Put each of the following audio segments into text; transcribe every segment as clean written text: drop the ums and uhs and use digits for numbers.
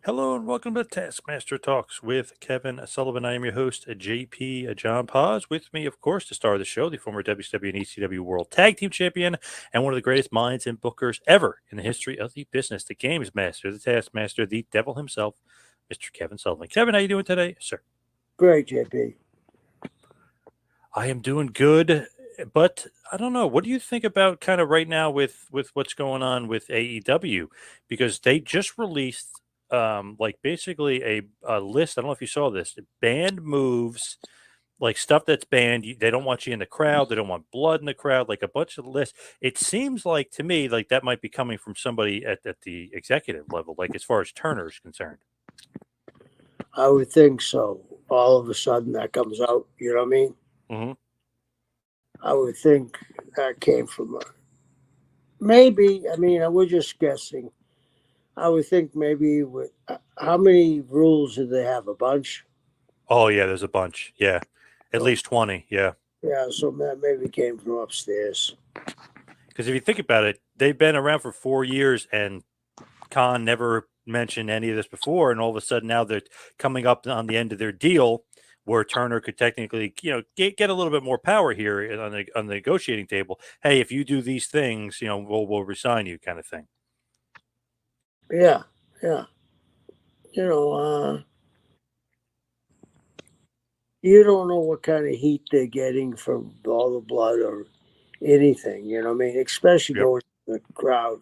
Hello and welcome to Taskmaster Talks with Kevin Sullivan. I am your host, JP John Paz. With me, of course, the star of the show, the former WCW and ECW World Tag Team Champion, and one of the greatest minds and bookers ever in the history of the business, the Games Master, the Taskmaster, the Devil himself, Mr. Kevin Sullivan. Kevin, how you doing today, sir? Great, JP. I am doing good, but I don't know. What do you think about kind of right now with what's going on with AEW? Because they just released like basically a list. I don't know if you saw this. Banned moves, like stuff that's banned. They don't want you in the crowd. They don't want blood in the crowd. Like a bunch of lists. It seems like to me like that might be coming from somebody at the executive level, like as far as Turner is concerned. I would think so. All of a sudden that comes out, you know what I mean? Hmm. I would think that came from maybe, I mean, we're just guessing. I would think maybe with how many rules did they have? A bunch? Oh yeah, there's a bunch. Yeah, at So, least 20. Yeah. yeah, so that maybe came from upstairs. Because if you think about it, they've been around for 4 years, and Khan never mentioned any of this before, and all of a sudden now they're coming up on the end of their deal, where Turner could technically, get a little bit more power here on the negotiating table. Hey, if you do these things, we'll resign you, kind of thing. Yeah, yeah. You know, you don't know what kind of heat they're getting from all the blood or anything, you know what I mean? Especially Yep. going to the crowd.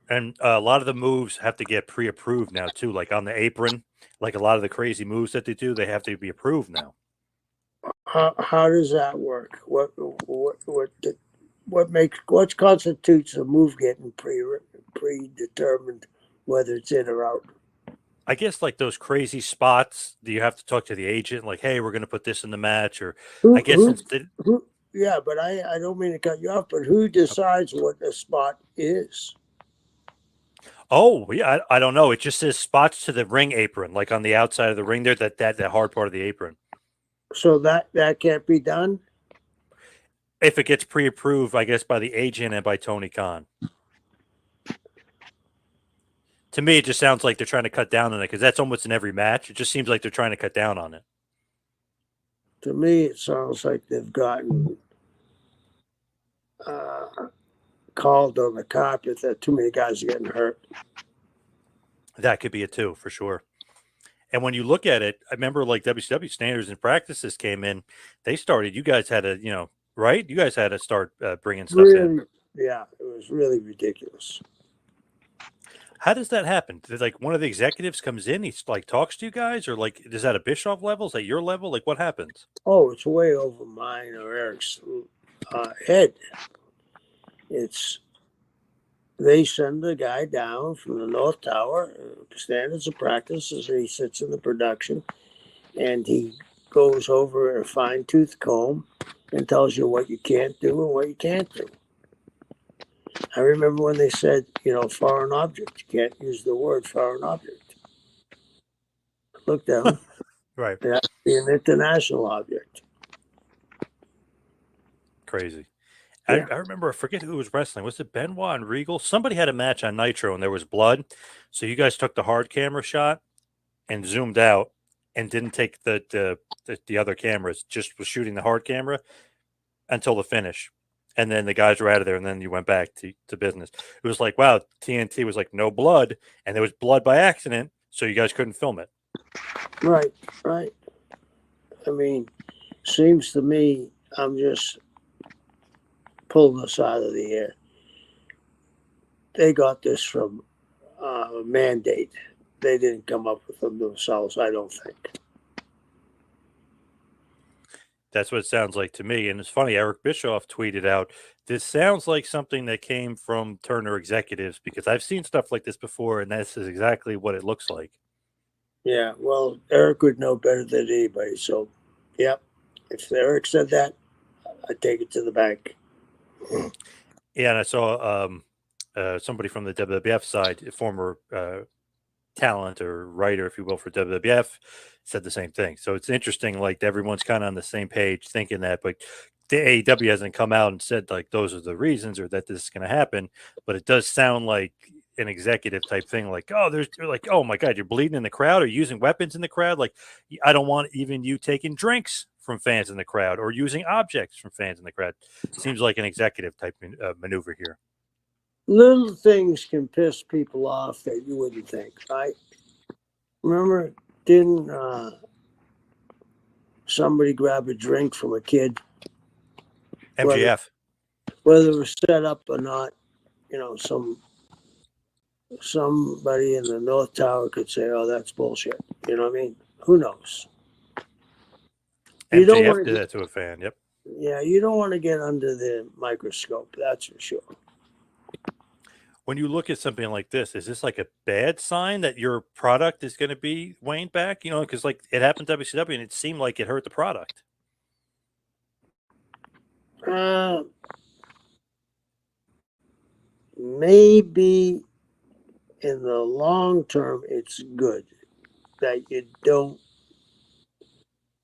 And a lot of the moves have to get pre-approved now too, like on the apron. Like a lot of the crazy moves that they do, they have to be approved now. How does that work? What constitutes a move getting predetermined whether it's in or out? I guess like those crazy spots, do you have to talk to the agent? Like, hey, we're going to put this in the match, or I Who guess who instead. who? Yeah, but I don't mean to cut you off. But who decides what a spot is? Oh, yeah, I don't know. It just says spots to the ring apron, like on the outside of the ring there, that hard part of the apron. So that can't be done. If it gets pre-approved, I guess by the agent and by Tony Khan. To me, it just sounds like they're trying to cut down on it because that's almost in every match. It just seems like they're trying to cut down on it. To me, it sounds like they've gotten uh, called on the carpet that too many guys are getting hurt. That could be it too, for sure. And when you look at it, I remember like WCW standards and practices came in. They started. You guys had to, right? You guys had to start bringing stuff in. Really, yeah, it was really ridiculous. How does that happen? Did, like one of the executives comes in, he's like talks to you guys, or like is that a Bischoff level? Is that your level? Like what happens? Oh, it's way over mine or Eric's head. It's they send the guy down from the North Tower, standards of practice, as he sits in the production, and he goes over a fine tooth comb and tells you what you can't do and what you can't do. I remember when they said, foreign object. You can't use the word foreign object. Look down. Right. It has to be an international object. Crazy. Yeah. I remember, I forget who was wrestling. Was it Benoit and Regal? Somebody had a match on Nitro and there was blood. So you guys took the hard camera shot and zoomed out and didn't take the other cameras, just was shooting the hard camera until the finish. And then the guys were out of there, and then you went back to business. It was like, wow, TNT was like no blood, and there was blood by accident, so you guys couldn't film it. Right, right. I mean, seems to me I'm just pulling this out of the air. They got this from a mandate. They didn't come up with them themselves, I don't think. That's what it sounds like to me. And it's funny, Eric Bischoff tweeted out, this sounds like something that came from Turner executives because I've seen stuff like this before, and this is exactly what it looks like. Yeah, well, Eric would know better than anybody. So, yeah, if Eric said that, I take it to the bank. Yeah, and I saw somebody from the WWF side, a former talent or writer, if you will, for WWF, said the same thing. So it's interesting, like everyone's kind of on the same page thinking that, but the AEW hasn't come out and said like those are the reasons or that this is going to happen. But it does sound like an executive type thing, like, oh, they're like, oh my God, you're bleeding in the crowd or using weapons in the crowd. Like, I don't want even you taking drinks from fans in the crowd or using objects from fans in the crowd. Seems like an executive type maneuver here. Little things can piss people off that you wouldn't think, right? Remember, didn't somebody grab a drink from a kid? MJF. Whether it was set up or not, somebody in the North Tower could say, "Oh, that's bullshit." You know what I mean? Who knows? You don't MJF want did to. that to a fan. Yep. Yeah, you don't want to get under the microscope. That's for sure. When you look at something like this, is this like a bad sign that your product is going to be waned back? Because like it happened to WCW and it seemed like it hurt the product. Maybe in the long term, it's good that you don't.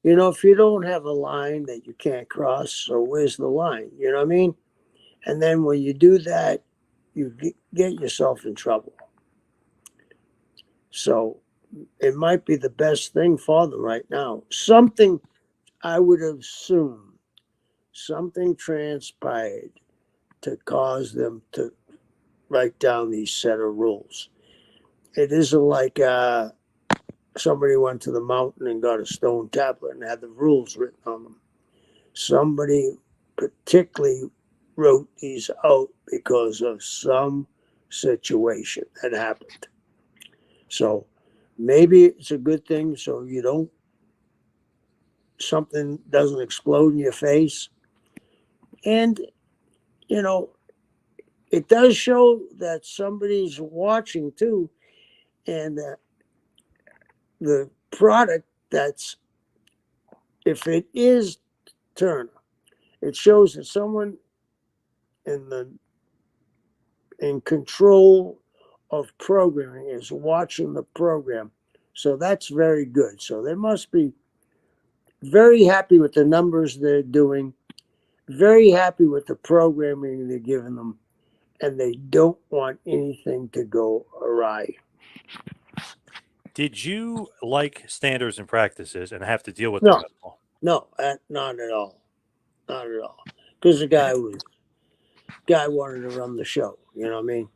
If you don't have a line that you can't cross, so where's the line? You know what I mean? And then when you do that, you get yourself in trouble. So it might be the best thing for them right now. Something, I would assume, something transpired to cause them to write down these set of rules. It isn't like somebody went to the mountain and got a stone tablet and had the rules written on them. Somebody particularly wrote these out because of some situation that happened. So maybe it's a good thing so something doesn't explode in your face. And, it does show that somebody's watching too. And the product if it is Turner, it shows that someone in control of programming is watching the program. So that's very good. So they must be very happy with the numbers they're doing, very happy with the programming they're giving them, and they don't want anything to go awry. Did you like standards and practices and have to deal with them at all? No, not at all. Not at all. Because the guy wanted to run the show. You know what I mean?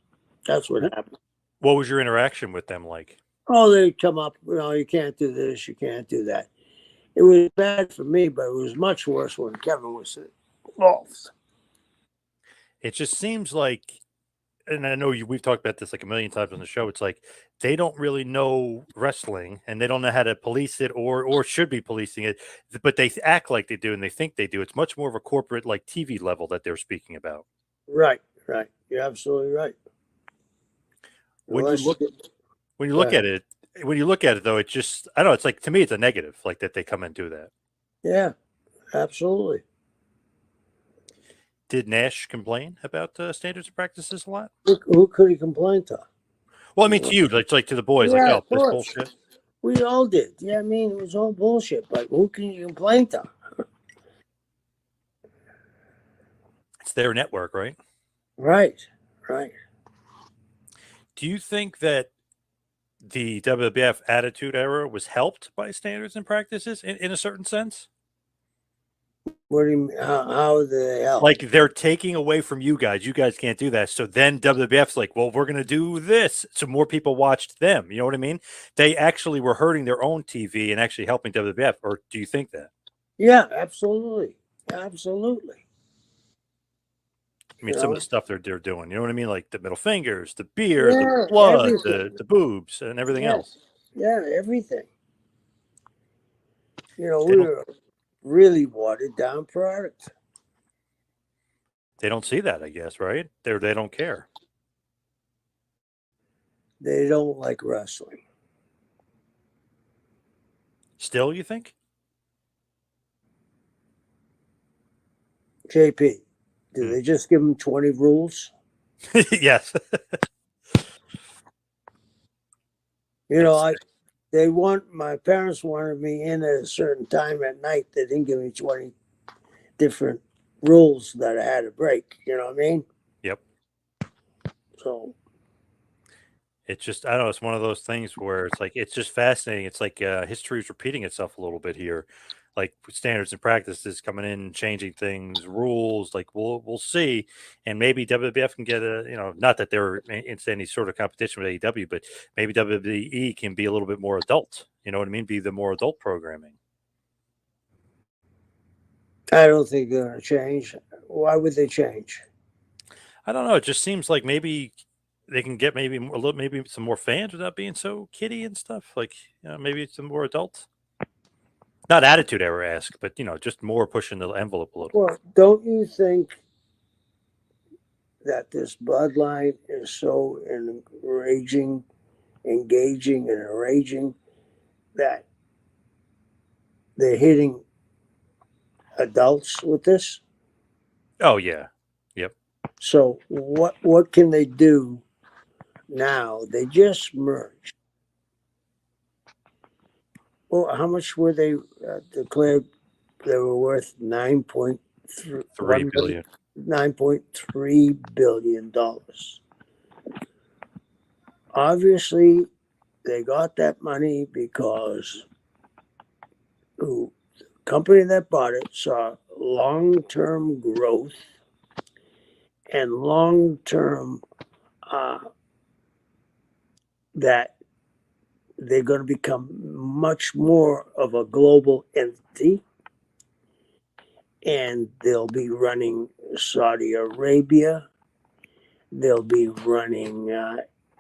That's what happened. What was your interaction with them like? Oh, they'd come up, you can't do this, you can't do that. It was bad for me, but it was much worse when Kevin was involved. It just seems like, and I know we've talked about this like a million times on the show. It's like they don't really know wrestling and they don't know how to police it or should be policing it, but they act like they do and they think they do. It's much more of a corporate like TV level that they're speaking about. Right. You're absolutely right. When you look at it, though, it just, I don't know. It's like, to me, it's a negative, like that they come and do that. Yeah, absolutely. Did Nash complain about standards and practices a lot? Who could he complain to? Well, I mean, to you, like to the boys, Yeah, like, oh, of this course. bullshit. We all did. Yeah, I mean, it was all bullshit, but who can you complain to? It's their network, right? Right. Do you think that the WWF Attitude Era was helped by standards and practices in a certain sense? What do you mean? How the hell? Like they're taking away from you guys. You guys can't do that. So then WWF's like, well, we're going to do this. So more people watched them. You know what I mean? They actually were hurting their own TV and actually helping WWF. Or do you think that? Yeah, absolutely. Absolutely. I mean, some of the stuff they're doing, you know what I mean? Like the middle fingers, the beer, the blood, the boobs, and everything else. Yeah, everything. We were really watered down product. They don't see that, I guess, right? They don't care. They don't like wrestling. Still, you think? JP, did they just give them 20 rules? Yes. My parents wanted me in at a certain time at night. They didn't give me 20 different rules that I had to break. You know what I mean? Yep. So. It's just I don't know. It's one of those things where it's like it's just fascinating. It's like history is repeating itself a little bit here, like standards and practices coming in, changing things, rules. Like we'll see, and maybe WWF can get a not that they're in any sort of competition with AEW, but maybe WWE can be a little bit more adult. You know what I mean? Be the more adult programming. I don't think they're going to change. Why would they change? I don't know. It just seems like maybe they can get maybe a little, maybe some more fans without being so kiddie and stuff. Like, maybe it's some more adult. Not attitude error esque, but just more pushing the envelope a little. Well, don't you think that this bloodline is so engaging and enraging that they're hitting adults with this? Oh yeah, yep. So what can they do now? They just merged. Well, how much were they declared they were worth? 3 9.1 million, billion. $9.3 billion. Obviously, they got that money because the company that bought it saw long-term growth and long-term that they're going to become much more of a global entity, and they'll be running Saudi Arabia, they'll be running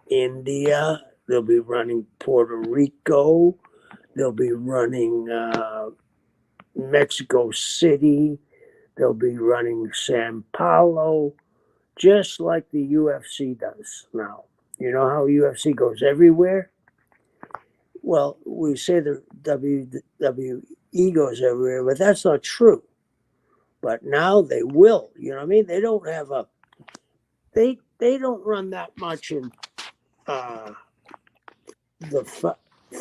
India, they'll be running Puerto Rico, they'll be running Mexico City, they'll be running Sao Paulo, just like the UFC does now. You know how UFC goes everywhere? Well, we say the WWE goes everywhere, but that's not true. But now they will. You know what I mean? They don't have a they don't run that much in the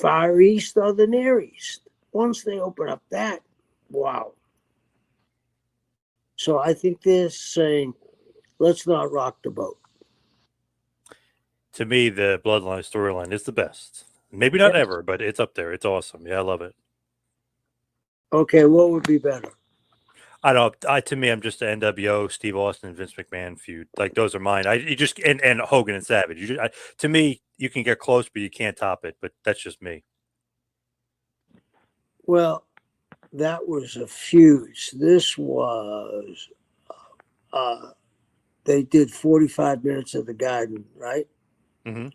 Far East or the Near East. Once they open up that, wow. So I think they're saying, let's not rock the boat. To me, the Bloodline storyline is the best. Maybe not Yes. ever, but it's up there. It's awesome. Yeah, I love it. Okay, what would be better? I don't. To me, I'm just the NWO, Steve Austin, and Vince McMahon feud. Like those are mine. You just and Hogan and Savage. To me, you can get close, but you can't top it. But that's just me. Well, that was a fuse. This was uh, they did 45 minutes of the Garden, right? Mm-hmm.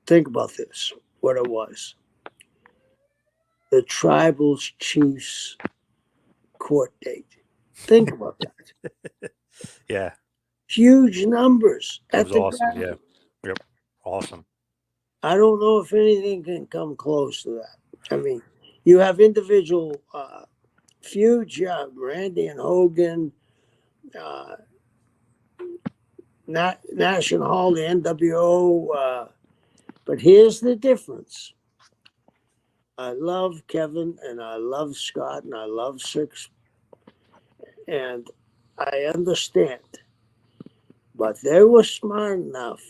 Think about this, what it was. The tribal chiefs court date. Think about that. Yeah, Huge numbers it at was the awesome. Yeah, Garden. yep, awesome. I don't know if anything can come close to that. I mean, you have individual feuds, yeah, Randy and Hogan, uh, National Hall, the NWO. But here's the difference. I love Kevin and I love Scott and I love Six, and I understand. But they were smart enough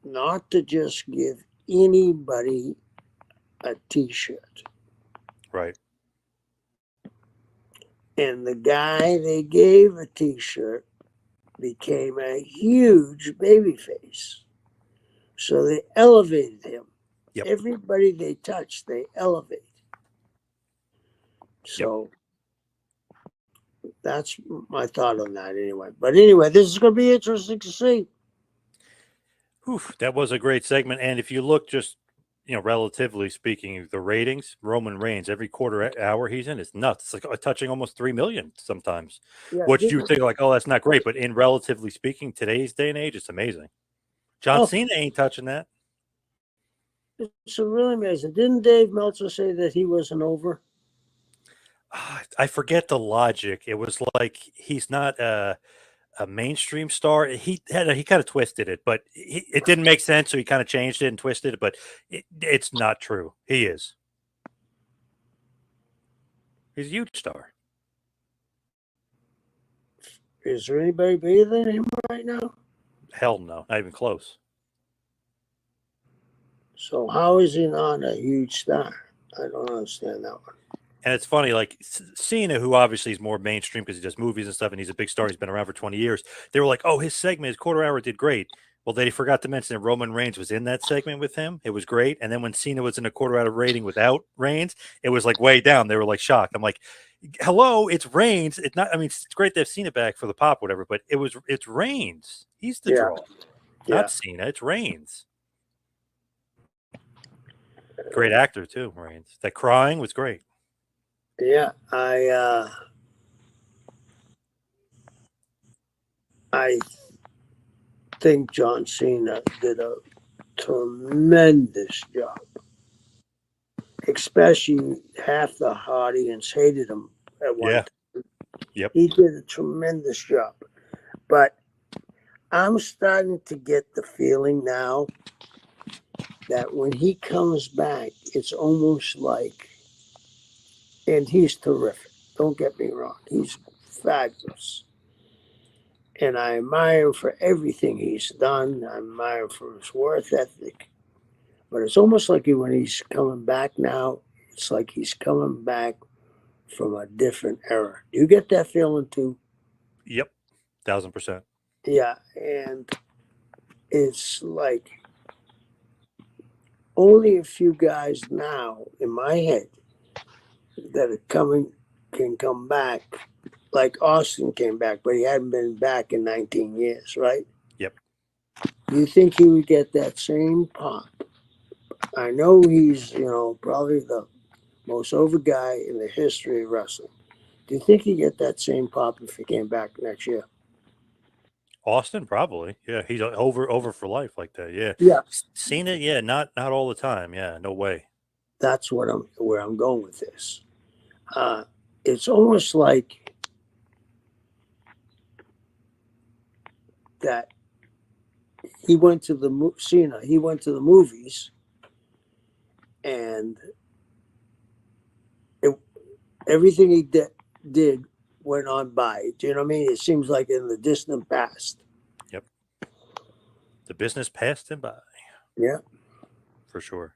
not to just give anybody a t shirt. Right. And the guy they gave a t shirt became a huge babyface. So they elevated him. Yep. Everybody they touched, they elevate. Yep. So that's my thought on that anyway. But anyway, this is going to be interesting to see. Whew, that was a great segment. And if you look just, relatively speaking, the ratings, Roman Reigns, every quarter hour he's in, it's nuts. It's like touching almost 3 million sometimes, Yeah, which you think like, oh, that's not great. But in relatively speaking, today's day and age, it's amazing. John Cena ain't touching that. It's really amazing. Didn't Dave Meltzer say that he wasn't over? I forget the logic. It was like he's not a mainstream star. He kind of twisted it, but it didn't make sense, so he kind of changed it and twisted it. But it's not true. He is. He's a huge star. Is there anybody bigger than him right now? Hell no, not even close. So how is he not a huge star? I don't understand that one. And it's funny, like Cena, who obviously is more mainstream because he does movies and stuff, and he's a big star. He's been around for 20 years. They were like, "Oh, his segment, his quarter hour, did great." Well, they forgot to mention that Roman Reigns was in that segment with him. It was great. And then when Cena was in a quarter hour rating without Reigns, it was like way down. They were like shocked. I'm like, "Hello, it's Reigns. It's not. I mean, it's great to have Cena back for the pop, whatever. But it's Reigns. He's the Yeah, draw, yeah, not Cena. It's Reigns. Great actor too, Reigns. That crying was great. yeah. I think John Cena did a tremendous job. Especially half the audience hated him at one Yeah. time. Yep. He did a tremendous job. But I'm starting to get the feeling now that when he comes back, it's almost like, and he's terrific. Don't get me wrong. He's fabulous. And I admire him for everything he's done. I admire him for his work ethic. But it's almost like when he's coming back now, it's like he's coming back from a different era. Do you get that feeling too? Yep. 1000%. Yeah. And it's like only a few guys now in my head that are coming can come back. Like Austin came back, but he hadn't been back in 19 years, right? Yep. Do you think he would get that same pop? I know he's, probably the most over guy in the history of wrestling. Do you think he'd get that same pop if he came back next year? Austin, probably. Yeah, he's over for life like that. Yeah, Yeah, Cena. Yeah, not all the time. Yeah, no way. that's where I'm going with this. It's almost like that he went to the Cena. He went to the movies, and it, everything he did went on by. Do you know what I mean? It seems like in the distant past. Yep. The business passed him by Yeah. for sure.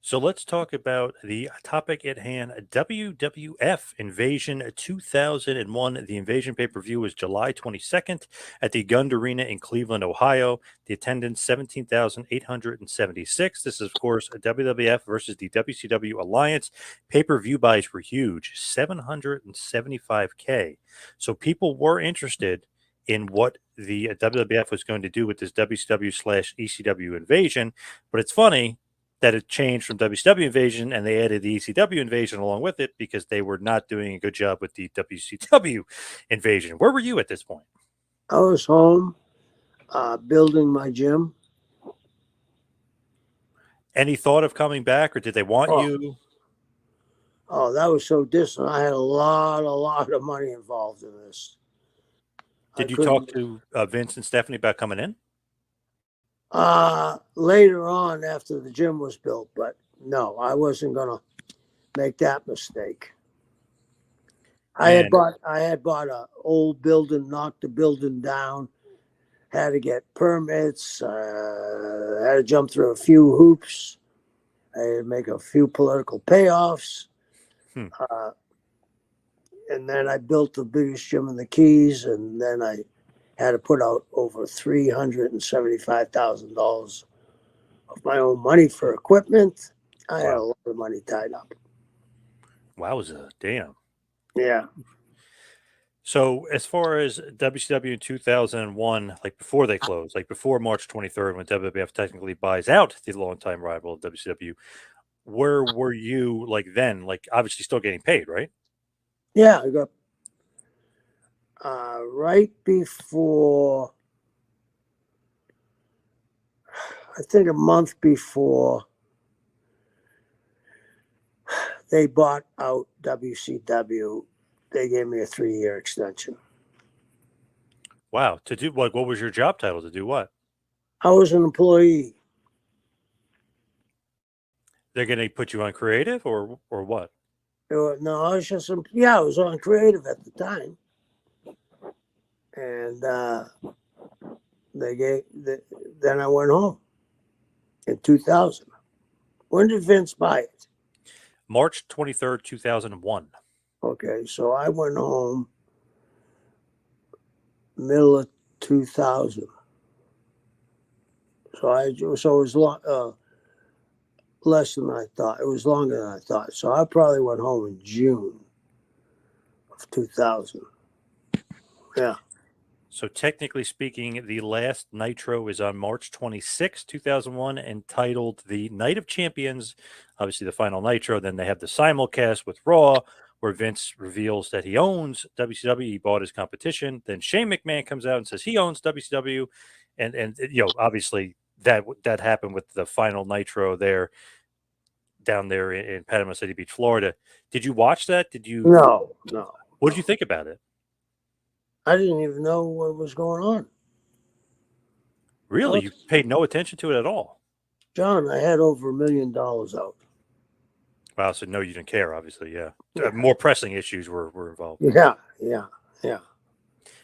So let's talk about the topic at hand: WWF Invasion 2001. The Invasion pay-per-view was July 22nd at the Gund Arena in Cleveland, Ohio. The attendance 17,876. This is, of course, a WWF versus the WCW Alliance. Pay-per-view buys were huge, 775K. So people were interested in what the WWF was going to do with this WCW/ECW invasion. But it's funny that it changed from WCW Invasion and they added the ECW Invasion along with it because they were not doing a good job with the WCW Invasion. Where were you at this point? I was home building my gym. Any thought of coming back or did they want Oh, you? oh, that was so distant. I had a lot of money involved in this. I Did you talk couldn't. to Vince and Stephanie about coming in? Later on, after the gym was built, but no, I wasn't gonna make that mistake. And I had bought a old building, knocked the building down, had to get permits, had to jump through a few hoops, I had to make a few political payoffs. hmm, Uh, and then I built the biggest gym in the Keys, and then I had to put out over $375,000 of my own money for equipment. I had a wow. lot of money tied up. Wowza. Damn. Yeah. So as far as WCW in 2001, like before they closed, like before March 23rd, when WWF technically buys out the longtime rival of WCW, where were you like then? Like obviously still getting paid, right? Yeah, I got right before, I think a month before they bought out WCW, they gave me a 3-year extension. Wow. To do what was your job title to do what? I was an employee. They're gonna put you on creative or what? No, I was just, I was on creative at the time. And Then I went home in 2000. When did Vince buy it? March 23rd, 2001. Okay, so I went home middle of 2000. So it was less than I thought. It was longer than I thought. So I probably went home in June of 2000. Yeah. So technically speaking, the last Nitro is on March 26, 2001, entitled The Night of Champions. Obviously, the final Nitro. Then they have the simulcast with Raw, where Vince reveals that he owns WCW. He bought his competition. Then Shane McMahon comes out and says he owns WCW. And obviously that happened with the final Nitro there down there in Panama City Beach, Florida. Did you watch that? No. What did you think about it? I didn't even know what was going on. Really? You paid no attention to it at all? John, I had over $1 million out. Wow, so no, you didn't care, obviously, yeah. More pressing issues were involved. Yeah.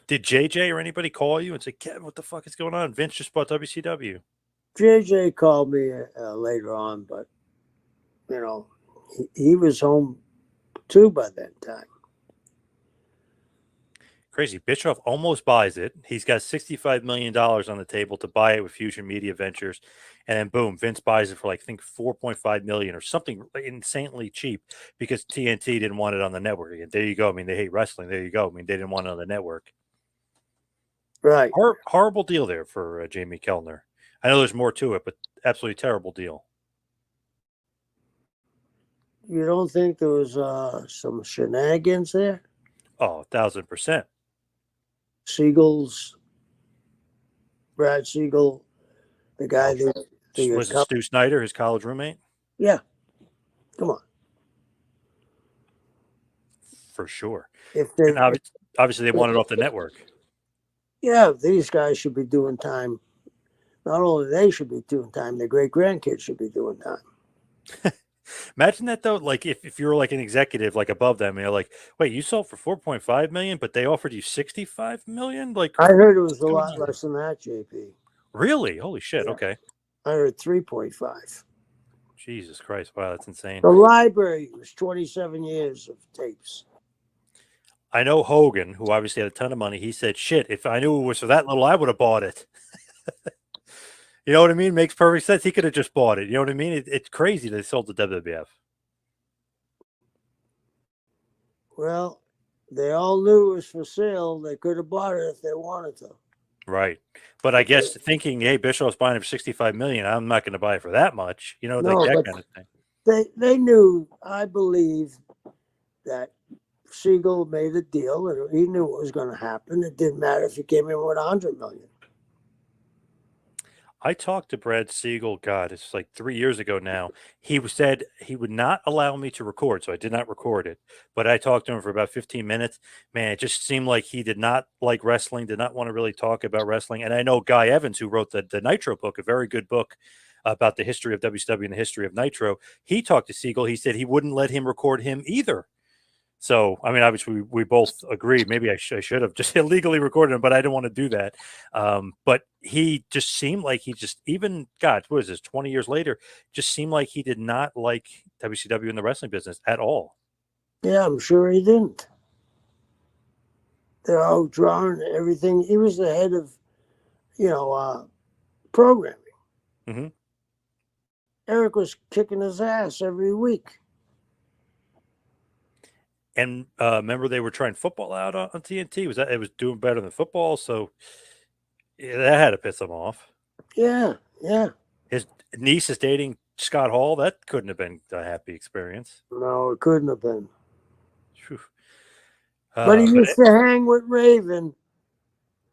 Did JJ or anybody call you and say, Kevin, what the fuck is going on? Vince just bought WCW. JJ called me later on, but, he was home too by that time. Crazy. Bischoff almost buys it. He's got $65 million on the table to buy it with Fusion Media Ventures. And then boom, Vince buys it for like, I think $4.5 million or something insanely cheap because TNT didn't want it on the network. And there you go. I mean, they hate wrestling. There you go. I mean, they didn't want it on the network. Right. Horrible deal there for Jamie Kellner. I know there's more to it, but absolutely terrible deal. You don't think there was some shenanigans there? Oh, 1,000%. Brad Siegel, the guy that was it Stu Snyder, his college roommate? Yeah. Come on. For sure. Obviously they want it off the network. Yeah, these guys should be doing time. Not only they should be doing time, their great grandkids should be doing time. Imagine that though, like if you're like an executive like above them, and you're like, wait, you sold for 4.5 million, but they offered you 65 million? Like I heard it was a lot less than that, JP. Really? Holy shit. Yeah. Okay. I heard 3.5. Jesus Christ. Wow, that's insane. The library was 27 years of tapes. I know Hogan, who obviously had a ton of money, he said, shit, if I knew it was for that little, I would have bought it. You know what I mean? Makes perfect sense. He could have just bought it. You know what I mean? It's crazy they sold to WWF. Well, they all knew it was for sale. They could have bought it if they wanted to. Right. But I guess thinking, hey, Bischoff's buying it for 65 million, I'm not going to buy it for that much. You know, like that kind of thing. They knew, I believe, that Siegel made a deal and he knew what was going to happen. It didn't matter if he came in with 100 million. I talked to Brad Siegel, God, it's like 3 years ago now. He said he would not allow me to record, so I did not record it. But I talked to him for about 15 minutes. Man, it just seemed like he did not like wrestling, did not want to really talk about wrestling. And I know Guy Evans, who wrote the Nitro book, a very good book about the history of WCW and the history of Nitro. He talked to Siegel. He said he wouldn't let him record him either. So, I mean, obviously, we both agreed. Maybe I should have just illegally recorded him, but I didn't want to do that. But he just seemed like even, God, what is this, 20 years later, just seemed like he did not like WCW in the wrestling business at all. Yeah, I'm sure he didn't. They're all drawing everything. He was the head of, programming. Mm-hmm. Eric was kicking his ass every week. And remember, they were trying football out on TNT. It was doing better than football, so yeah, that had to piss him off. Yeah. His niece is dating Scott Hall. That couldn't have been a happy experience. No, it couldn't have been. But he used to hang with Raven.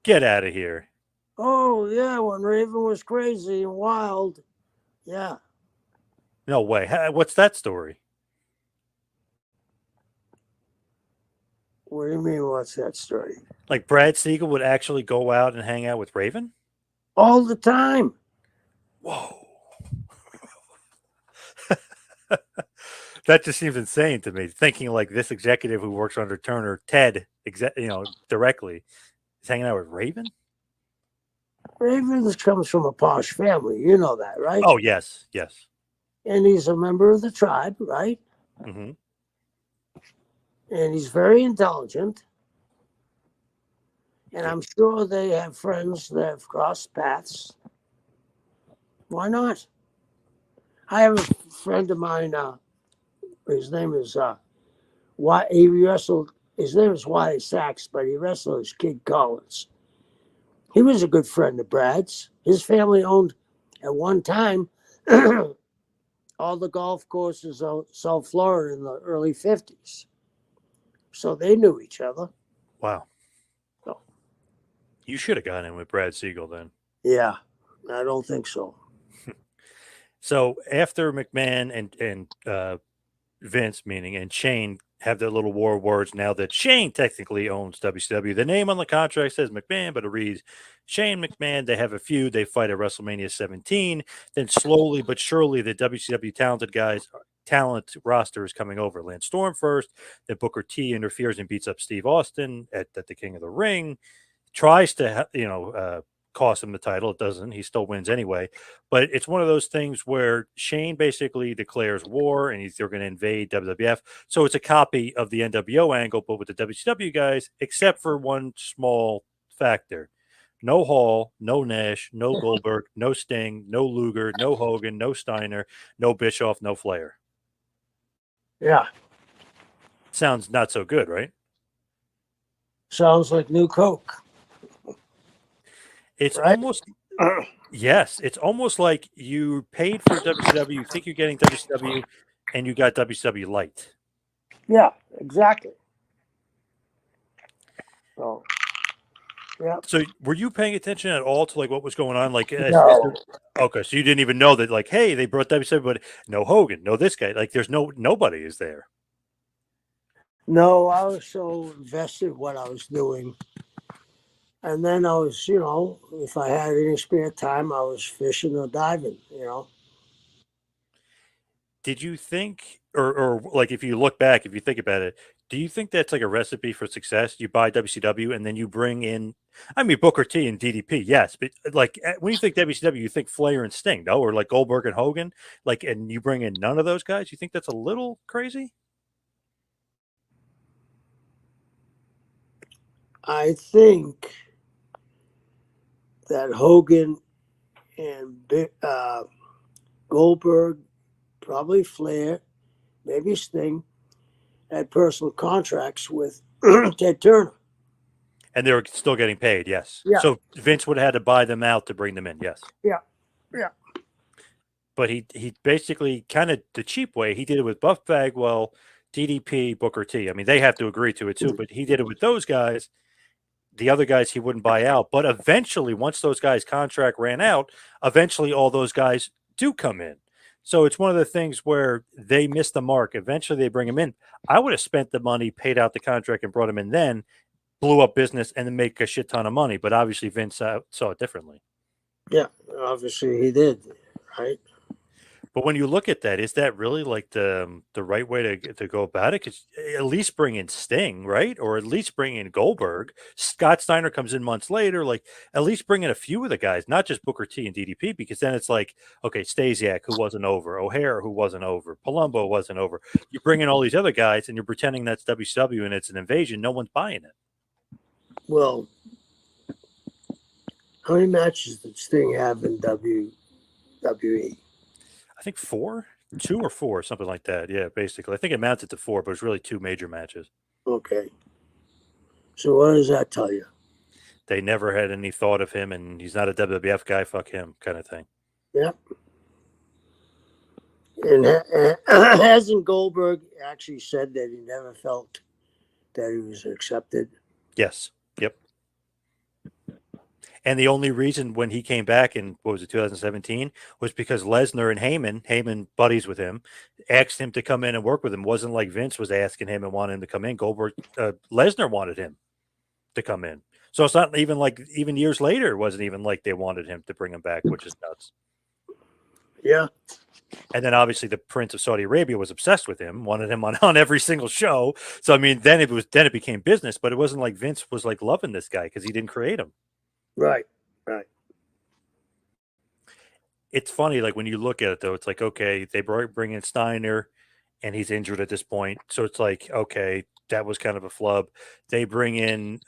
Get out of here. Oh, yeah, when Raven was crazy and wild. Yeah. No way. What's that story? What do you mean, what's that story? Like Brad Siegel would actually go out and hang out with Raven? All the time. Whoa. That just seems insane to me. Thinking like this executive who works under Turner, Ted, directly, is hanging out with Raven? Ravens comes from a posh family. You know that, right? Oh, yes, yes. And he's a member of the tribe, right? Hmm. And he's very intelligent. And Yeah. I'm sure they have friends that have crossed paths. Why not? I have a friend of mine. His name is why he wrestled. His name is Wyatt Sachs, but he wrestled as Kid Collins. He was a good friend of Brad's. His family owned at one time all the golf courses of South Florida in the early 50s. So they knew each other. Wow. So, You should have gone in with Brad Siegel then. yeah, I don't think so. So after McMahon and Vince, meaning, and Shane have their little war words now that Shane technically owns WCW. The name on the contract says McMahon, but it reads Shane McMahon. They have a feud. They fight at WrestleMania 17. Then slowly but surely, the WCW talent roster is coming over. Lance Storm first. Then Booker T interferes and beats up Steve Austin at the King of the Ring. Tries to, cost him the title. It doesn't. He still wins anyway. But it's one of those things where Shane basically declares war and they're going to invade WWF. So it's a copy of the NWO angle, but with the WCW guys, except for one small factor. No Hall, no Nash, no Goldberg, no Sting, no Luger, no Hogan, no Steiner, no Bischoff, no Flair. Yeah, Sounds not so good, right? sounds like New Coke, It's right? almost yes, it's almost like you paid for WCW, you think you're getting WCW, and you got WCW Light. Yeah, exactly. So, yeah. So were you paying attention at all to like what was going on? Like, is No, there, okay, so you didn't even know that, like, hey, they brought WCW, but no Hogan, no this guy. Like, there's nobody is there. no, I was so invested in what I was doing. And then I was, if I had any spare time, I was fishing or diving. Did you think, or like, if you look back, if you think about it, do you think that's like a recipe for success? You buy WCW and then you bring in, I mean, Booker T and DDP, yes, but like when you think WCW, you think Flair and Sting, no, or like Goldberg and Hogan, like, and you bring in none of those guys. You think that's a little crazy? I think that Hogan and Goldberg, probably Flair, maybe Sting, had personal contracts with Ted Turner. And they were still getting paid, yes. Yeah, So Vince would have had to buy them out to bring them in, yes. yeah, yeah. But he basically kind of the cheap way. He did it with Buff Bagwell, DDP, Booker T. I mean, they have to agree to it too, but he did it with those guys. The other guys he wouldn't buy out. But eventually, once those guys' contract ran out, eventually all those guys do come in. So it's one of the things where they miss the mark. Eventually, they bring him in. I would have spent the money, paid out the contract, and brought him in then, blew up business, and then make a shit ton of money. But obviously, Vince saw it differently. Yeah, obviously he did, right? But when you look at that, is that really like the right way to go about it? Because at least bring in Sting, right? Or at least bring in Goldberg. Scott Steiner comes in months later. Like at least bring in a few of the guys, not just Booker T and DDP, because then it's like, okay, Stasiak, who wasn't over, O'Hare, who wasn't over, Palumbo wasn't over. You bring in all these other guys, and you're pretending that's WCW and it's an invasion. No one's buying it. Well, how many matches did Sting have in WWE? I think 4, 2 or 4, something like that. Yeah, basically, I think it amounted to 4, but it was really 2 major matches. Okay. So what does that tell you? They never had any thought of him, and he's not a WWF guy. Fuck him, kind of thing. Yeah. And hasn't Goldberg actually said that he never felt that he was accepted? Yes. Yep. And the only reason when he came back in, what was it, 2017, was because Lesnar and Heyman buddies with him, asked him to come in and work with him. It wasn't like Vince was asking him and wanted him to come in. Lesnar wanted him to come in. So it's not even like, even years later, it wasn't even like they wanted him to bring him back, which is nuts. Yeah. And then obviously the Prince of Saudi Arabia was obsessed with him, wanted him on every single show. So I mean, then it became business, but it wasn't like Vince was like loving this guy because he didn't create him. Right. Right. it's funny, like when you look at it though, it's like, okay, they bring in Steiner and he's injured at this point. So it's like, okay, that was kind of a flub. They bring in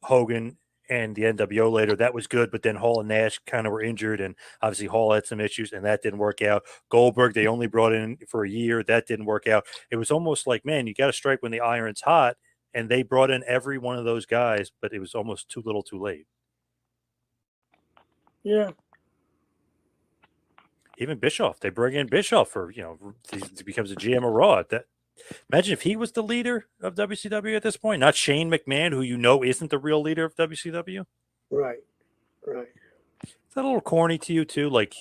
Hogan and the NWO later. That was good, but then Hall and Nash kind of were injured, and obviously Hall had some issues, and that didn't work out. Goldberg, they only brought in for a year. That didn't work out. It was almost like, man, you got to strike when the iron's hot. And they brought in every one of those guys, but it was almost too little too late. Yeah. Even Bischoff, they bring in Bischoff for, he becomes a GM of Raw. That, imagine if he was the leader of WCW at this point, not Shane McMahon, who isn't the real leader of WCW. Right. Right. Is that a little corny to you too? Like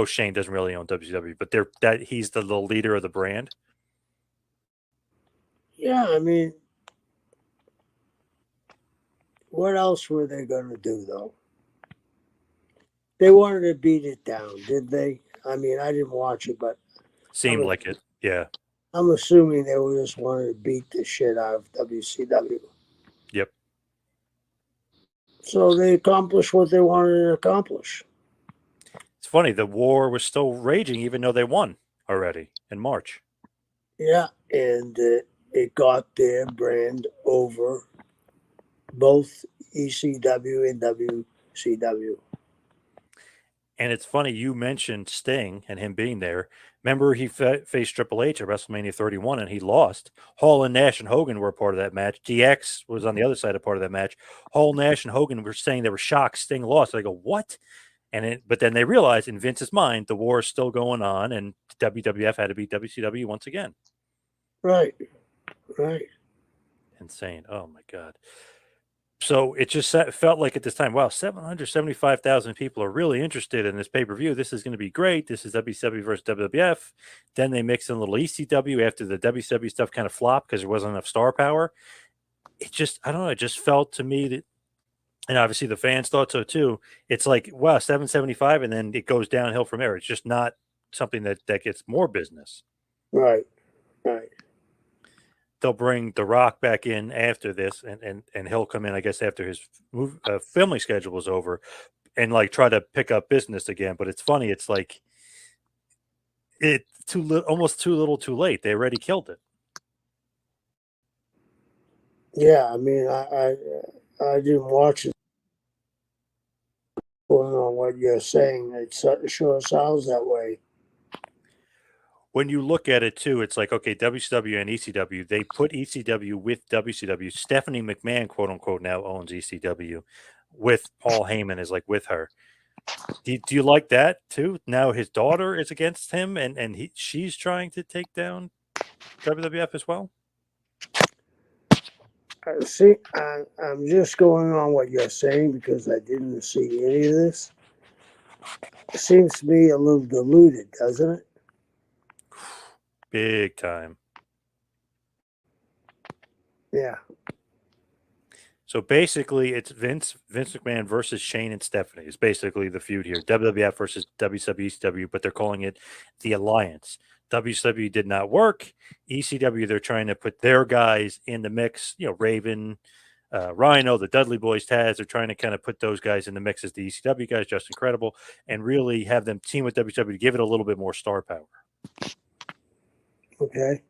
Shane doesn't really own WCW, but he's the leader of the brand. Yeah, I mean, what else were they going to do though? They wanted to beat it down, did they? I mean, I didn't watch it, but Seemed like it. Yeah. I'm assuming they were just wanting to beat the shit out of WCW. Yep. So they accomplished what they wanted to accomplish. It's funny. The war was still raging, even though they won already in March. Yeah, and it got their brand over both ECW and WCW. And it's funny, you mentioned Sting and him being there. Remember, he faced Triple H at WrestleMania 31 and he lost. Hall and Nash and Hogan were a part of that match. DX was on the other side, a part of that match. Hall, Nash, and Hogan were saying they were shocked Sting lost. They go, what? But then they realized in Vince's mind, the war is still going on and WWF had to beat WCW once again. Right. Right. Insane. Oh, my God. So it just felt like at this time, wow, 775,000 people are really interested in this pay-per-view. This is going to be great. This is WCW versus WWF. Then they mix in a little ECW after the WCW stuff kind of flopped because there wasn't enough star power. It just, I don't know, it just felt to me that, and obviously the fans thought so too. It's like, wow, 775, and then it goes downhill from there. It's just not something that gets more business. Right. Right. They'll bring The Rock back in after this, and he'll come in, I guess, after his filming schedule was over, and like try to pick up business again. But it's funny, it's like almost too little, too late. They already killed it. Yeah, I mean, I didn't watch it. Going on what you're saying, it sure sounds that way. When you look at it too, it's like, okay, WCW and ECW, they put ECW with WCW. Stephanie McMahon, quote unquote, now owns ECW with Paul Heyman is like with her. Do you like that too? Now his daughter is against him and she's trying to take down WWF as well. See, I'm just going on what you're saying because I didn't see any of this. It seems to me a little diluted, doesn't it? Big time. Yeah. So basically, it's Vince McMahon versus Shane and Stephanie. It's basically the feud here. WWF versus WCW, but they're calling it the Alliance. WCW did not work. ECW, they're trying to put their guys in the mix. Raven, Rhino, the Dudley Boys, Taz. They're trying to kind of put those guys in the mix as the ECW guys, just incredible, and really have them team with WCW to give it a little bit more star power. Okay.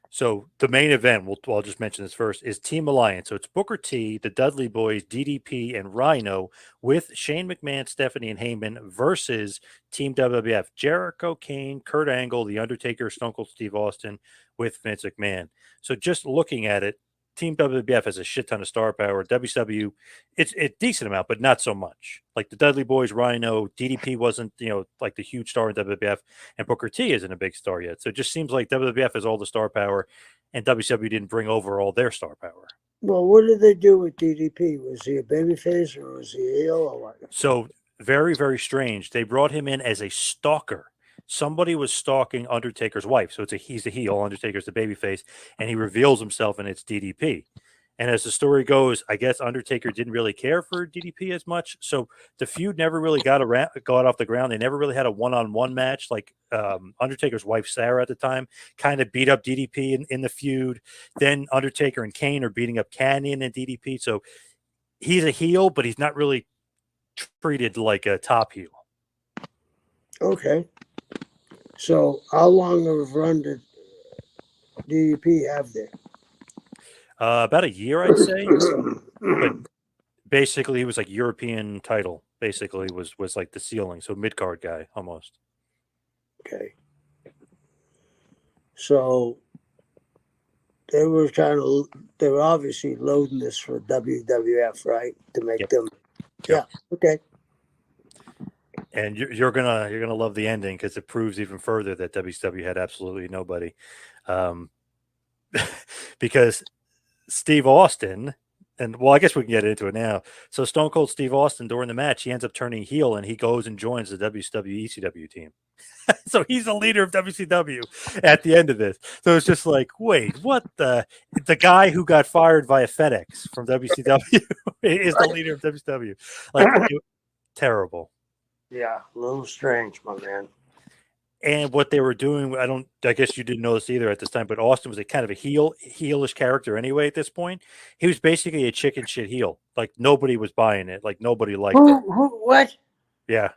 So the main event, I'll just mention this first, is Team Alliance. So it's Booker T, the Dudley Boys, DDP, and Rhino with Shane McMahon, Stephanie, and Heyman versus Team WWF, Jericho, Kane, Kurt Angle, The Undertaker, Stone Cold Steve Austin with Vince McMahon. So just looking at it, Team WWF has a shit ton of star power. WCW, it's a decent amount, but not so much. Like the Dudley Boys, Rhino, DDP wasn't, like the huge star in WWF, and Booker T isn't a big star yet. So it just seems like WWF has all the star power, and WCW didn't bring over all their star power. Well, what did they do with DDP? Was he a babyface or was he a heel or what? So very, very strange. They brought him in as a stalker. Somebody was stalking Undertaker's wife. So he's the heel, Undertaker's the babyface, and he reveals himself and it's DDP. And as the story goes, I guess Undertaker didn't really care for DDP as much. So the feud never really got off the ground. They never really had a one-on-one match. Like Undertaker's wife, Sarah, at the time, kind of beat up DDP in the feud. Then Undertaker and Kane are beating up Canyon and DDP. So he's a heel, but he's not really treated like a top heel. Okay. So how long of a run did DDP have there? About a year, I'd say. But basically, he was like European title. Basically, was like the ceiling. So mid card guy almost. Okay. So they were trying to, they were obviously loading this for WWF, right? To make Yep. them, Yep. yeah, okay. And you're gonna love the ending because it proves even further that WCW had absolutely nobody, um, because Steve Austin, and well, I guess we can get into it now. So Stone Cold Steve Austin during the match, he ends up turning heel and he goes and joins the WCW ECW team. So he's the leader of WCW at the end of this. So it's just like, wait, what the guy who got fired via FedEx from WCW is the leader of WCW. Like terrible. Yeah, a little strange, my man. And what they were doing, I guess you didn't know this either at this time, but Austin was a kind of a heelish character anyway at this point. He was basically a chicken shit heel. Like nobody was buying it. Like nobody liked it. What? Yeah.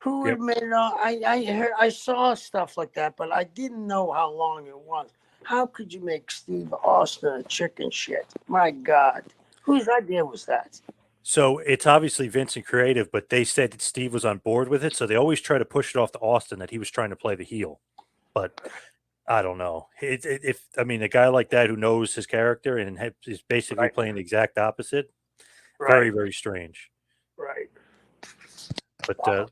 Who would Yep. have made it all? I heard, I saw stuff like that, but I didn't know how long it was. How could you make Steve Austin a chicken shit? My God. Whose idea was that? So it's obviously Vince and creative, but they said that Steve was on board with it. So they always try to push it off to Austin that he was trying to play the heel. But I don't know. If I mean a guy like that who knows his character and is basically Right, playing the exact opposite, very right, very strange. right. But Wow.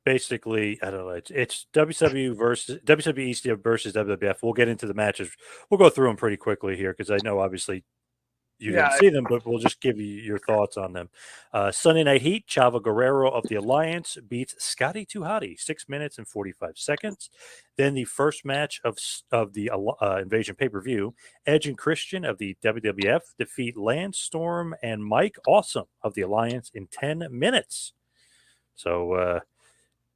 basically, I don't know. It's WCW versus WWE East versus WWF. We'll get into the matches. We'll go through them pretty quickly here because I know obviously you didn't Yeah, see them, but we'll just give you your thoughts on them. Sunday Night Heat, Chavo Guerrero of the Alliance beats Scotty 2 Hotty, 6 minutes and 45 seconds. Then the first match of the Invasion pay per view, Edge and Christian of the WWF defeat Lance Storm and Mike Awesome of the Alliance in 10 minutes. So,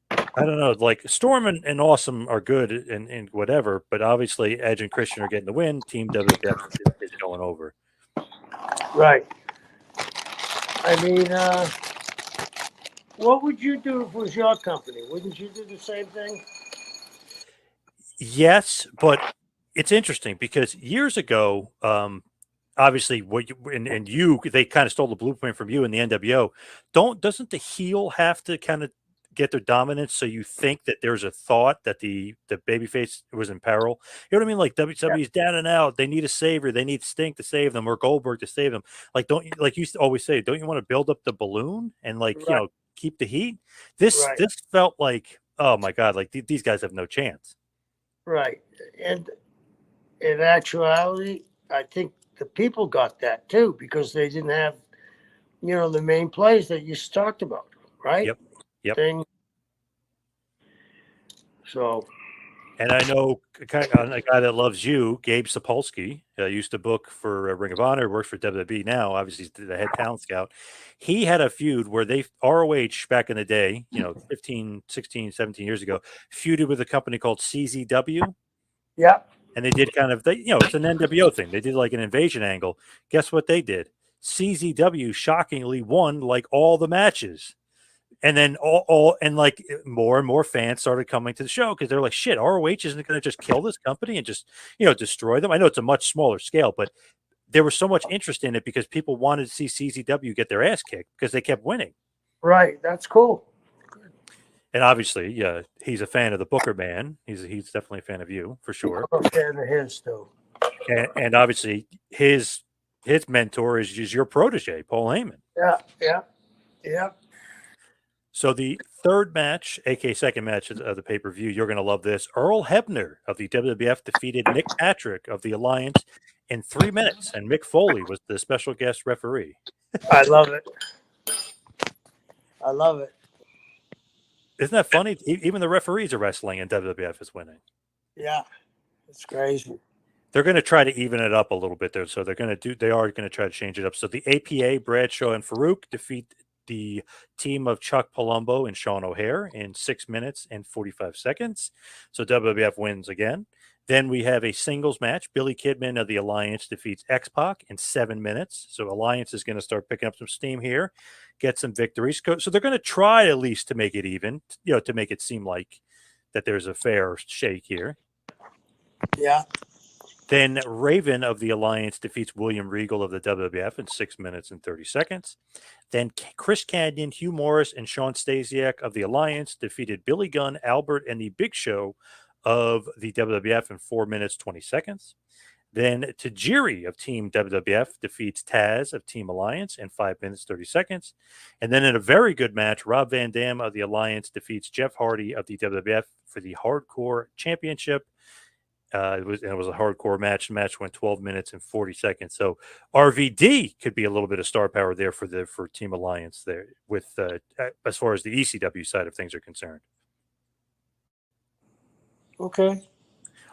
I don't know. Like Storm and Awesome are good and whatever, but obviously Edge and Christian are getting the win. Team WWF is going over. right. I mean, what would you do if it was your company? Wouldn't you do the same thing? Yes, but it's interesting because years ago, obviously, what you and you they kind of stole the blueprint from you in the NWO. Doesn't the heel have to kind of get their dominance so you think that there's a thought that the babyface was in peril? You know what I mean? Like Yeah, WWE is down and out. They need a savior. They need Sting to save them or Goldberg to save them. Like don't you like you always say? Don't you want to build up the balloon and like right, keep the heat? This right, this felt like oh my god, like these guys have no chance. right. And in actuality, I think the people got that too because they didn't have, the main plays that you talked about, right? Yep. Yep. Thing. So, And I know a guy that loves you, Gabe Sapolsky, used to book for Ring of Honor, works for WWE now. Obviously, he's the head talent scout. He had a feud where they ROH back in the day, 15, 16, 17 years ago, feuded with a company called CZW. yeah, And they did it's an NWO thing. They did like an invasion angle. Guess what they did? CZW shockingly won like all the matches. And then all and like more and more fans started coming to the show because they're like, shit, ROH isn't going to just kill this company and just destroy them. I know it's a much smaller scale, but there was so much interest in it because people wanted to see CZW get their ass kicked because they kept winning. right. That's cool. And obviously, yeah, he's a fan of the Booker man. He's definitely a fan of you for sure. I'm a fan of his too. And obviously, his mentor is your protege, Paul Heyman. Yeah, yeah, yeah. So the third match, aka second match of the pay per view, you're going to love this. Earl Hebner of the WWF defeated Nick Patrick of the Alliance in 3 minutes, and Mick Foley was the special guest referee. I love it. I love it. Isn't that funny? Even the referees are wrestling, and WWF is winning. Yeah, it's crazy. They're going to try to even it up a little bit there, so they are going to try to change it up. So the APA, Bradshaw and Farouk defeat the team of Chuck Palumbo and Sean O'Hare in 6 minutes and 45 seconds. So WWF wins again. Then we have a singles match. Billy Kidman of the Alliance defeats X-Pac in 7 minutes. So Alliance is going to start picking up some steam here, get some victories. So they're going to try at least to make it even, to make it seem like that there's a fair shake here. Yeah. Then Raven of the Alliance defeats William Regal of the WWF in 6 minutes and 30 seconds. Then Chris Kanyon, Hugh Morris, and Sean Stasiak of the Alliance defeated Billy Gunn, Albert, and the Big Show of the WWF in 4 minutes, 20 seconds. Then Tajiri of Team WWF defeats Taz of Team Alliance in 5 minutes, 30 seconds. And then in a very good match, Rob Van Dam of the Alliance defeats Jeff Hardy of the WWF for the Hardcore Championship. It was a hardcore match. The match went 12 minutes and 40 seconds. So RVD could be a little bit of star power there for Team Alliance there with as far as the ECW side of things are concerned. Okay.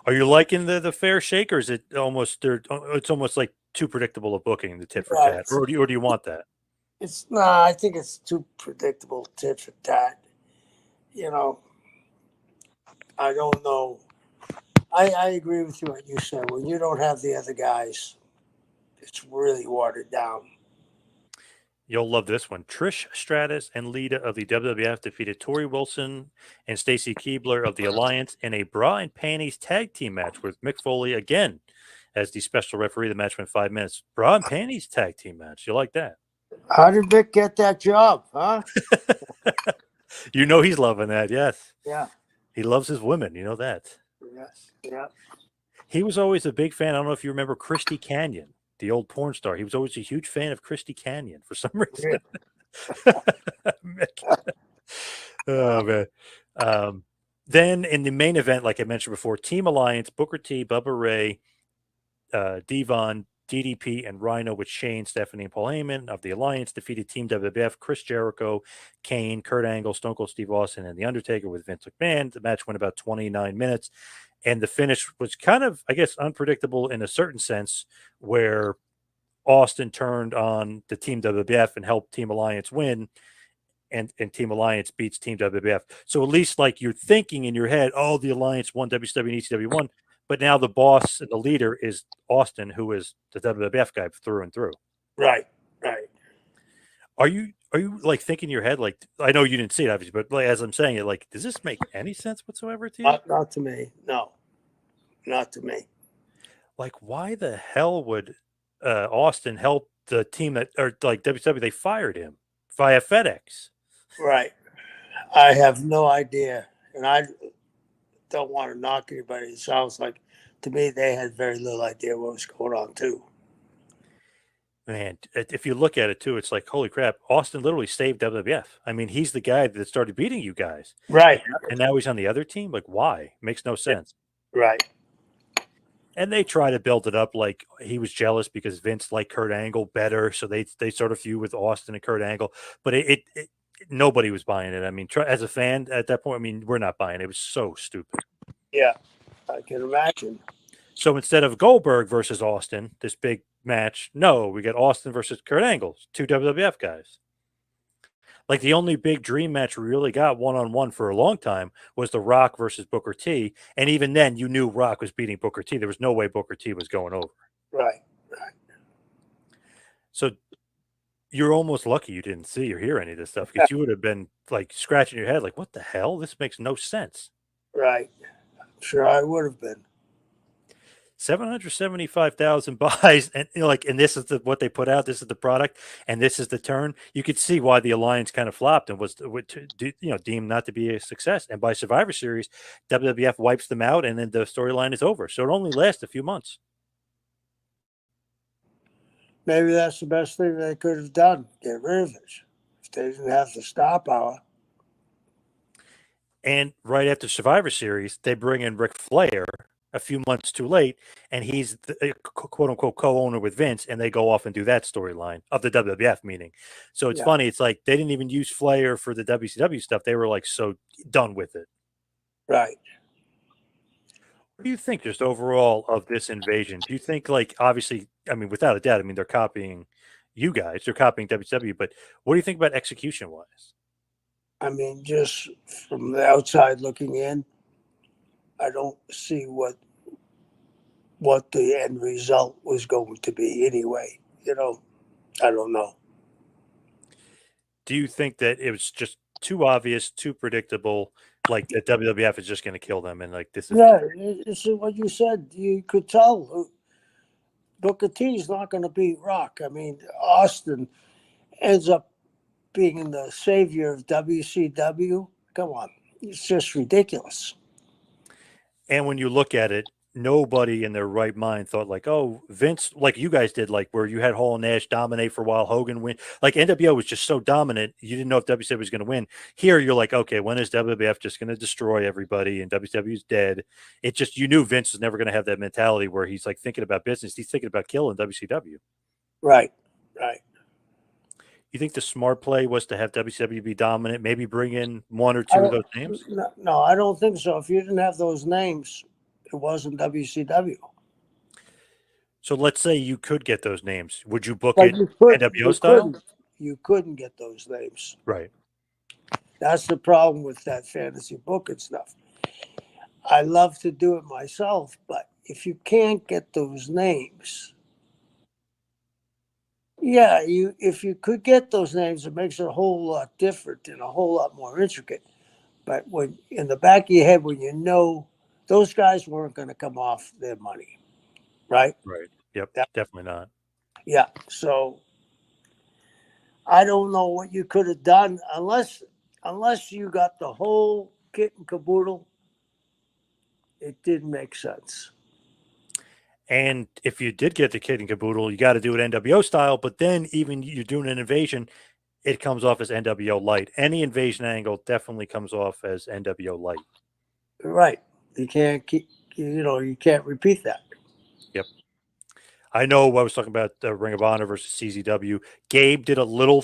Are you liking the fair shake, or is it it's almost like too predictable a booking, the tit for tat, or do you want that? I think it's too predictable, tit for tat. I don't know. I agree with you what you said. When you don't have the other guys, it's really watered down. You'll love this one. Trish Stratus and Lita of the WWF defeated Tori Wilson and Stacy Keibler of the Alliance in a bra and panties tag team match with Mick Foley again as the special referee. The match went 5 minutes. Bra and panties tag team match. You like that? How did Mick get that job, huh? He's loving that, yes. Yeah. He loves his women. You know that. Yes. Yeah. He was always a big fan. I don't know if you remember Christy Canyon, the old porn star. He was always a huge fan of Christy Canyon for some reason. Oh, man. Then in the main event, like I mentioned before, Team Alliance, Booker T, Bubba Ray, Devon, DDP, and Rhino with Shane, Stephanie, and Paul Heyman of the Alliance defeated Team WWF, Chris Jericho, Kane, Kurt Angle, Stone Cold Steve Austin, and The Undertaker with Vince McMahon. The match went about 29 minutes. And the finish was kind of, I guess, unpredictable in a certain sense, where Austin turned on the Team WWF and helped Team Alliance win, and Team Alliance beats Team WWF. So at least like you're thinking in your head, oh, the Alliance won, WCW and ECW won, but now the boss and the leader is Austin, who is the WWF guy through and through. Right, right. Are you like thinking in your head, like, I know you didn't see it obviously, but like, as I'm saying it, like, does this make any sense whatsoever to you? Not to me. No, not to me. Like, why the hell would Austin help the team that, or like WCW, they fired him via FedEx? Right. I have no idea. And I don't want to knock anybody. It sounds like, to me, they had very little idea what was going on, too. Man, if you look at it, too, it's like, holy crap, Austin literally saved WWF. I mean, he's the guy that started beating you guys. Right. And now he's on the other team? Like, why? Makes no sense. Right. And they try to build it up like he was jealous because Vince liked Kurt Angle better. So they sort of feud with Austin and Kurt Angle. But nobody was buying it. I mean, as a fan at that point, I mean, we're not buying it. It was so stupid. Yeah, I can imagine. So instead of Goldberg versus Austin, this big match, no, we get Austin versus Kurt Angle, two WWF guys. Like the only big dream match we really got one-on-one for a long time was The Rock versus Booker T. And even then, you knew Rock was beating Booker T. There was no way Booker T was going over. Right. So you're almost lucky you didn't see or hear any of this stuff, because you would have been like scratching your head like, what the hell? This makes no sense. Right. Sure, I would have been. 775,000 buys, and and this is what they put out. This is the product, and this is the turn. You could see why the Alliance kind of flopped and was deemed not to be a success. And by Survivor Series, WWF wipes them out, and then the storyline is over. So it only lasts a few months. Maybe that's the best thing they could have done. Get rid of it if they didn't have the star power. And right after Survivor Series, they bring in Ric Flair a few months too late, and he's the quote-unquote co-owner with Vince, and they go off and do that storyline of the WWF meeting. So it's funny. It's like they didn't even use Flair for the WCW stuff. They were like so done with it. Right. What do you think just overall of this invasion? Do you think, like, obviously, I mean, without a doubt, I mean, they're copying you guys. They're copying WCW, but what do you think about execution-wise? I mean, just from the outside looking in, I don't see what what the end result was going to be anyway. I don't know. Do you think that it was just too obvious, too predictable, like that WWF is just going to kill them, and like this is Yeah, it's what you said. You could tell Booker T is not going to beat Rock. I mean, Austin ends up being the savior of WCW. Come on, it's just ridiculous. And when you look at it, nobody in their right mind thought like, oh, Vince, like you guys did, like where you had Hall and Nash dominate for a while, Hogan win. Like NWO was just so dominant, you didn't know if WCW was going to win. Here, you're like, okay, when is WWF just going to destroy everybody and WCW is dead? It just, you knew Vince was never going to have that mentality where he's like thinking about business. He's thinking about killing WCW. Right, right. You think the smart play was to have WCW be dominant, maybe bring in one or two of those names? No, I don't think so. If you didn't have those names, it wasn't WCW. So let's say you could get those names. Would you book But it NWO style? You couldn't get those names. Right. That's the problem with that fantasy booking stuff. I love to do it myself, but if you can't get those names, yeah, if you could get those names, it makes it a whole lot different and a whole lot more intricate. But when in the back of your head, when you know those guys weren't going to come off their money, right? Right. Yep. Yeah. Definitely not. Yeah. So I don't know what you could have done unless you got the whole kit and caboodle. It didn't make sense. And if you did get the kid and caboodle, you got to do it NWO style. But then even you're doing an invasion, it comes off as NWO light. Any invasion angle definitely comes off as NWO light. Right. You can't keep. You can't repeat that. Yep. I know I was talking about Ring of Honor versus CZW. Gabe did a little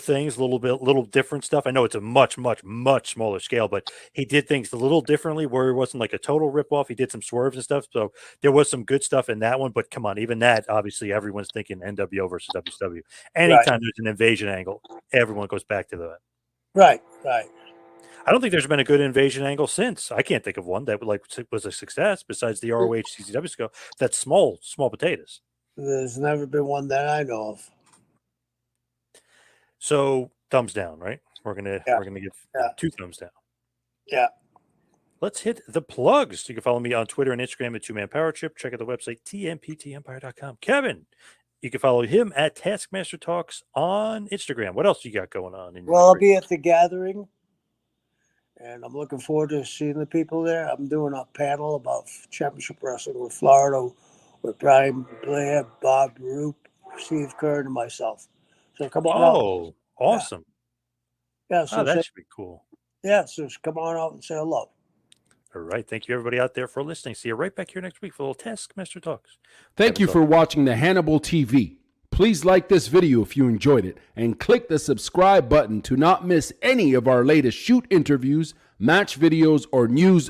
different stuff. I know it's a much, much, much smaller scale, but he did things a little differently where it wasn't like a total ripoff. He did some swerves and stuff. So there was some good stuff in that one. But come on, even that, obviously, everyone's thinking NWO versus WCW. Anytime there's an invasion angle, everyone goes back to that. Right, right. I don't think there's been a good invasion angle since. I can't think of one that was a success besides the ROH CZW scope. That's small potatoes. There's never been one that I know of. So thumbs down, right? We're gonna give 2 thumbs down. Yeah. Let's hit the plugs. You can follow me on Twitter and Instagram at 2Man Power Trip. Check out the website tmptempire.com. Kevin, you can follow him at Taskmaster Talks on Instagram. What else you got going on? I'll be at the gathering, and I'm looking forward to seeing the people there. I'm doing a panel about championship wrestling with Florida, with Brian Blair, Bob Roop, Steve Kern, and myself. So come on out. Oh, awesome. Yeah, so that should be cool. Yeah, so come on out and say hello. All right. Thank you, everybody out there, for listening. See you right back here next week for a little Taskmaster Talks. Thank you for watching the Hannibal TV. Please like this video if you enjoyed it, and click the subscribe button to not miss any of our latest shoot interviews, match videos, or news